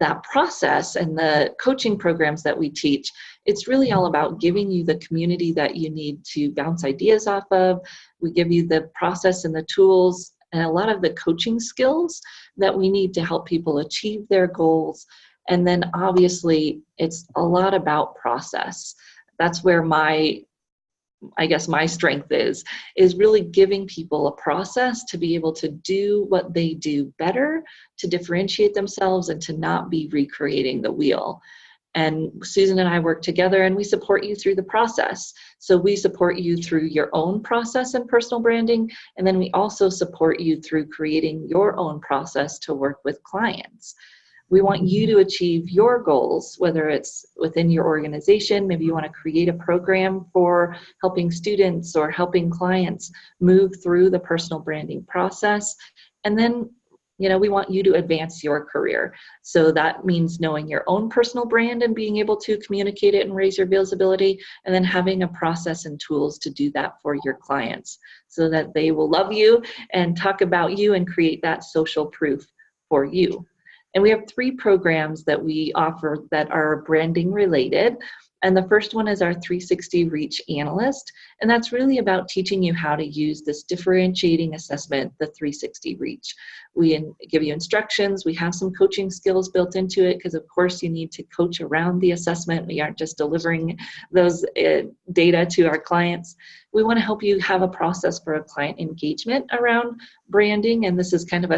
that process and the coaching programs that we teach, it's really all about giving you the community that you need to bounce ideas off of. We give you the process and the tools and a lot of the coaching skills that we need to help people achieve their goals. And then obviously it's a lot about process. That's where my strength is really giving people a process to be able to do what they do better, to differentiate themselves, and to not be recreating the wheel. And Susan and I work together, and we support you through the process. So we support you through your own process and personal branding, and then we also support you through creating your own process to work with clients. We want you to achieve your goals, whether it's within your organization. Maybe you want to create a program for helping students or helping clients move through the personal branding process. And then We want you to advance your career. So that means knowing your own personal brand and being able to communicate it and raise your visibility, and then having a process and tools to do that for your clients so that they will love you and talk about you and create that social proof for you. And we have 3 programs that we offer that are branding related. And the first one is our 360 Reach Analyst. And that's really about teaching you how to use this differentiating assessment, the 360 Reach. We give you instructions. We have some coaching skills built into it because, of course, you need to coach around the assessment. We aren't just delivering those data to our clients. We want to help you have a process for a client engagement around branding. And this is kind of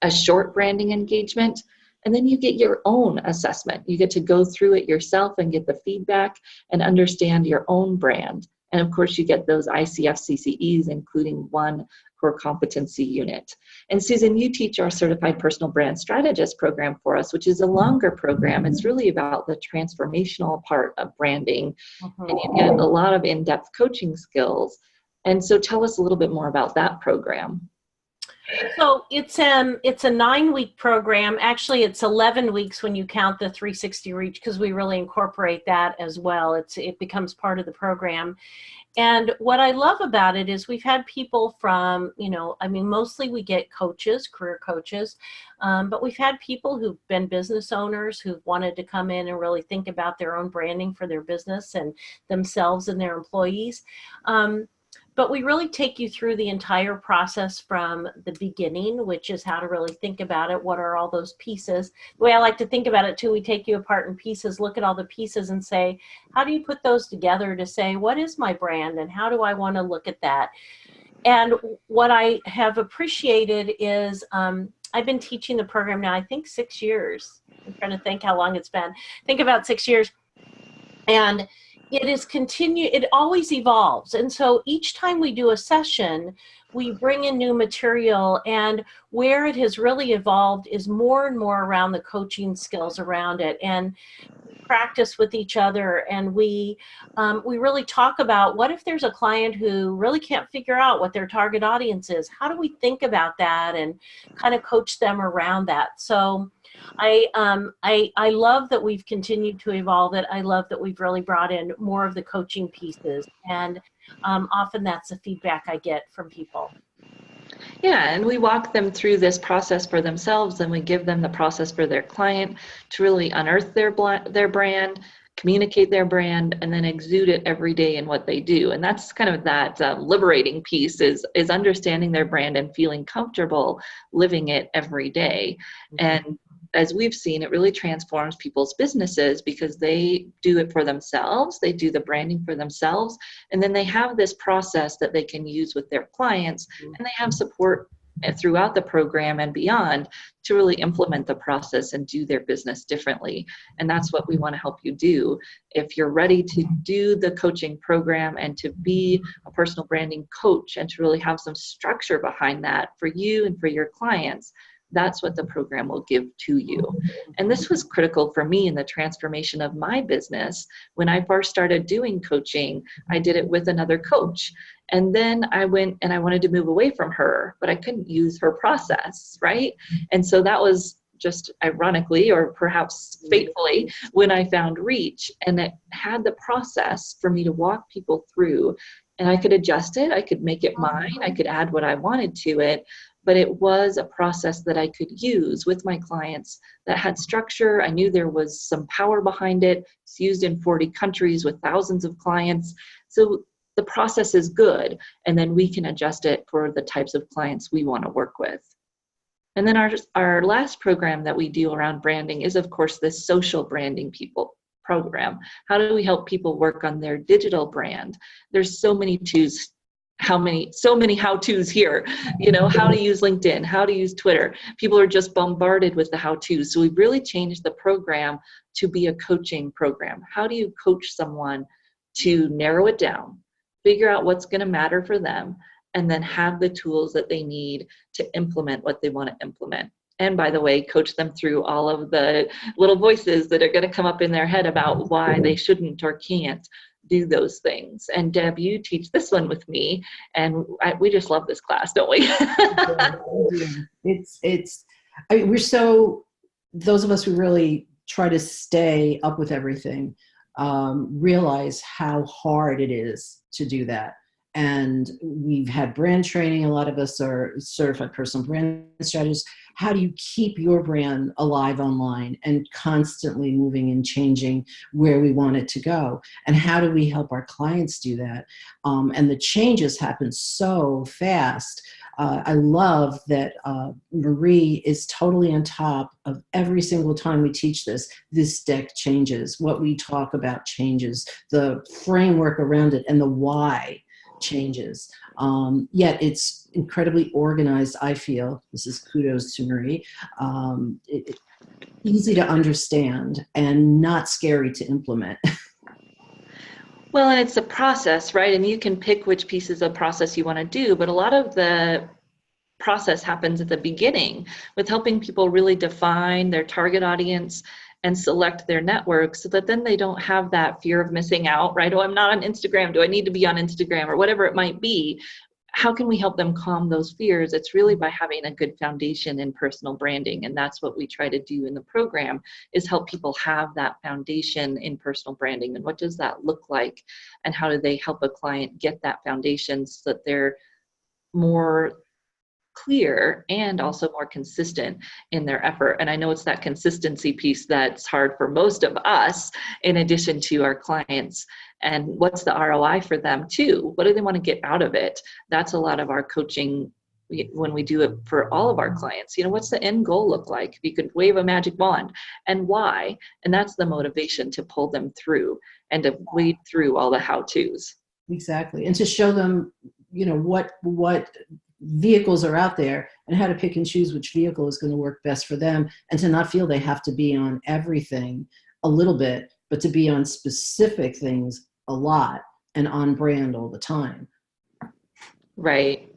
a short branding engagement. And then you get your own assessment. You get to go through it yourself and get the feedback and understand your own brand. And of course, you get those ICF CCEs, including 1 core competency unit. And Susan, you teach our Certified Personal Brand Strategist program for us, which is a longer program. It's really about the transformational part of branding. And you get a lot of in-depth coaching skills. And so tell us a little bit more about that program. So it's a 9-week program. Actually, it's 11 weeks when you count the 360 Reach, because we really incorporate that as well. It becomes part of the program. And what I love about it is we've had people from, mostly we get coaches, career coaches, but we've had people who've been business owners who've wanted to come in and really think about their own branding for their business and themselves and their employees. But we really take you through the entire process from the beginning, which is how to really think about it. What are all those pieces? The way I like to think about it too, we take you apart in pieces, look at all the pieces and say, how do you put those together to say, what is my brand and how do I want to look at that? And what I have appreciated is I've been teaching the program now, I think 6 years. I'm trying to think how long it's been. Think about 6 years. And it always evolves. And so each time we do a session, we bring in new material, and where it has really evolved is more and more around the coaching skills around it. And practice with each other, and we really talk about what if there's a client who really can't figure out what their target audience is. How do we think about that and kind of coach them around that? So I love that we've continued to evolve it. I love that we've really brought in more of the coaching pieces, and often that's the feedback I get from people. Yeah, and we walk them through this process for themselves, and we give them the process for their client to really unearth their brand, communicate their brand, and then exude it every day in what they do. And that's kind of that liberating piece is understanding their brand and feeling comfortable living it every day. And as we've seen, it really transforms people's businesses because they do it for themselves. They do the branding for themselves. And then they have this process that they can use with their clients. And they have support throughout the program and beyond to really implement the process and do their business differently. And that's what we want to help you do. If you're ready to do the coaching program and to be a personal branding coach and to really have some structure behind that for you and for your clients, that's what the program will give to you. And this was critical for me in the transformation of my business. When I first started doing coaching, I did it with another coach. And then I went and I wanted to move away from her, but I couldn't use her process, right? And so that was just ironically, or perhaps fatefully, when I found Reach, and it had the process for me to walk people through. And I could adjust it, I could make it mine, I could add what I wanted to it, but it was a process that I could use with my clients that had structure. I knew there was some power behind it. It's used in 40 countries with thousands of clients. So the process is good, and then we can adjust it for the types of clients we want to work with. And then our last program that we do around branding is, of course, this social branding program. How do we help people work on their digital brand? There's so many how-tos here, how to use LinkedIn, how to use Twitter. People are just bombarded with the how-tos. So we've really changed the program to be a coaching program. How do you coach someone to narrow it down, figure out what's going to matter for them, and then have the tools that they need to implement what they want to implement? And by the way, coach them through all of the little voices that are going to come up in their head about why they shouldn't or can't do those things. And Deb, you teach this one with me, and we just love this class, don't we? It's Those of us who really try to stay up with everything, realize how hard it is to do that. And we've had brand training. A lot of us are certified personal brand strategists. How do you keep your brand alive online and constantly moving and changing where we want it to go? And how do we help our clients do that? And the changes happen so fast. I love that Marie is totally on top of every single time we teach this. This deck changes. What we talk about changes. The framework around it and the why changes. Yet it's incredibly organized, I feel. This is kudos to Marie. Easy to understand and not scary to implement. Well, and it's a process, right? And you can pick which pieces of process you want to do, but a lot of the process happens at the beginning with helping people really define their target audience and select their network so that then they don't have that fear of missing out, right? Oh, I'm not on Instagram. Do I need to be on Instagram or whatever it might be? How can we help them calm those fears? It's really by having a good foundation in personal branding. And that's what we try to do in the program, is help people have that foundation in personal branding. And what does that look like? And how do they help a client get that foundation so that they're more clear and also more consistent in their effort? And I know it's that consistency piece that's hard for most of us, in addition to our clients. And what's the ROI for them too? What do they want to get out of it? That's a lot of our coaching when we do it for all of our clients. You know, what's the end goal look like? If you could wave a magic wand, and why? And that's the motivation to pull them through and to wade through all the how-tos. Exactly. And to show them, you know, what vehicles are out there and how to pick and choose which vehicle is going to work best for them, and to not feel they have to be on everything a little bit, but to be on specific things a lot and on brand all the time. Right.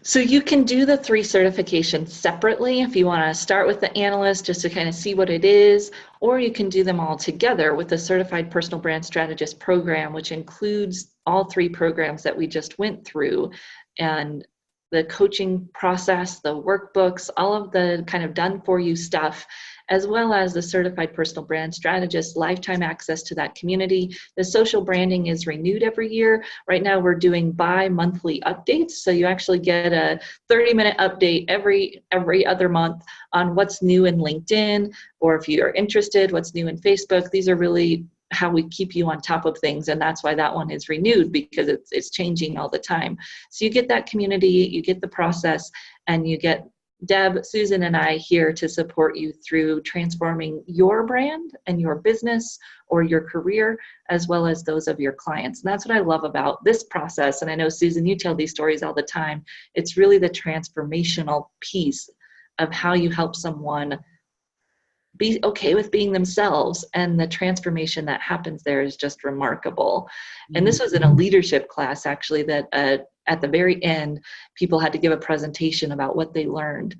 So you can do the 3 certifications separately if you want to start with the analyst just to kind of see what it is, or you can do them all together with the Certified Personal Brand Strategist program, which includes all 3 programs that we just went through, and the coaching process, the workbooks, all of the kind of done for you stuff, as well as the Certified Personal Brand Strategist, lifetime access to that community. The social branding is renewed every year. Right now we're doing bi-monthly updates. So you actually get a 30-minute update every other month on what's new in LinkedIn, or if you are interested, what's new in Facebook. These are really how we keep you on top of things, and that's why that one is renewed, because it's changing all the time. So you get that community, you get the process, and you get Deb, Susan, and I here to support you through transforming your brand and your business or your career, as well as those of your clients. And that's what I love about this process. And I know, Susan, you tell these stories all the time. It's really the transformational piece of how you help someone be okay with being themselves, and the transformation that happens there is just remarkable. And this was in a leadership class, actually, that at the very end, people had to give a presentation about what they learned.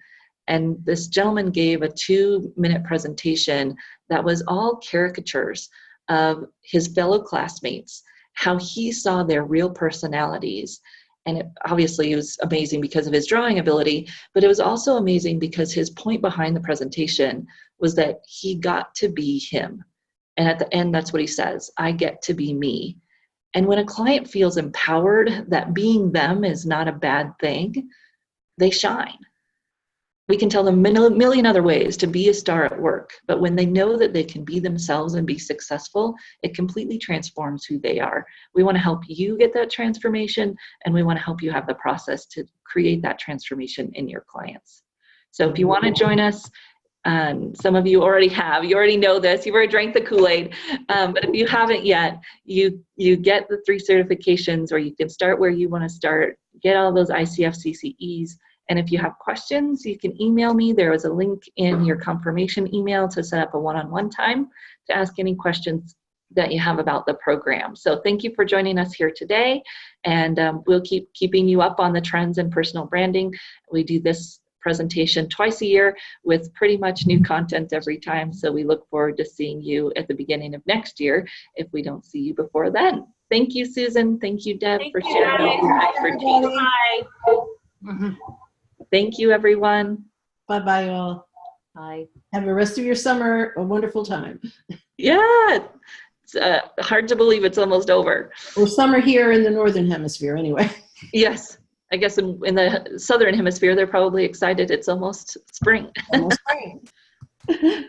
And this gentleman gave a 2-minute presentation that was all caricatures of his fellow classmates, how he saw their real personalities. And obviously it was amazing because of his drawing ability, but it was also amazing because his point behind the presentation was that he got to be him. And at the end, that's what he says, I get to be me. And when a client feels empowered that being them is not a bad thing, they shine. We can tell them a million other ways to be a star at work, but when they know that they can be themselves and be successful, it completely transforms who they are. We want to help you get that transformation, and we want to help you have the process to create that transformation in your clients. So if you want to join us, some of you already have, you already know this, you've already drank the Kool-Aid, but if you haven't yet, you get the 3 certifications, or you can start where you want to start, get all those ICF CCEs. And if you have questions, you can email me. There is a link in your confirmation email to set up a one-on-one time to ask any questions that you have about the program. So thank you for joining us here today. And we'll keep keeping you up on the trends in personal branding. We do this presentation twice a year with pretty much new content every time. So we look forward to seeing you at the beginning of next year if we don't see you before then. Thank you, Susan. Thank you, Deb, for sharing your expertise. Bye. Thank you, everyone. Bye-bye, all. Bye. Have the rest of your summer a wonderful time. Yeah. It's hard to believe it's almost over. Or summer here in the Northern Hemisphere, anyway. Yes. I guess in the Southern Hemisphere, they're probably excited it's almost spring. Almost spring.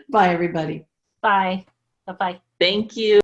Bye, everybody. Bye. Bye-bye. Thank you.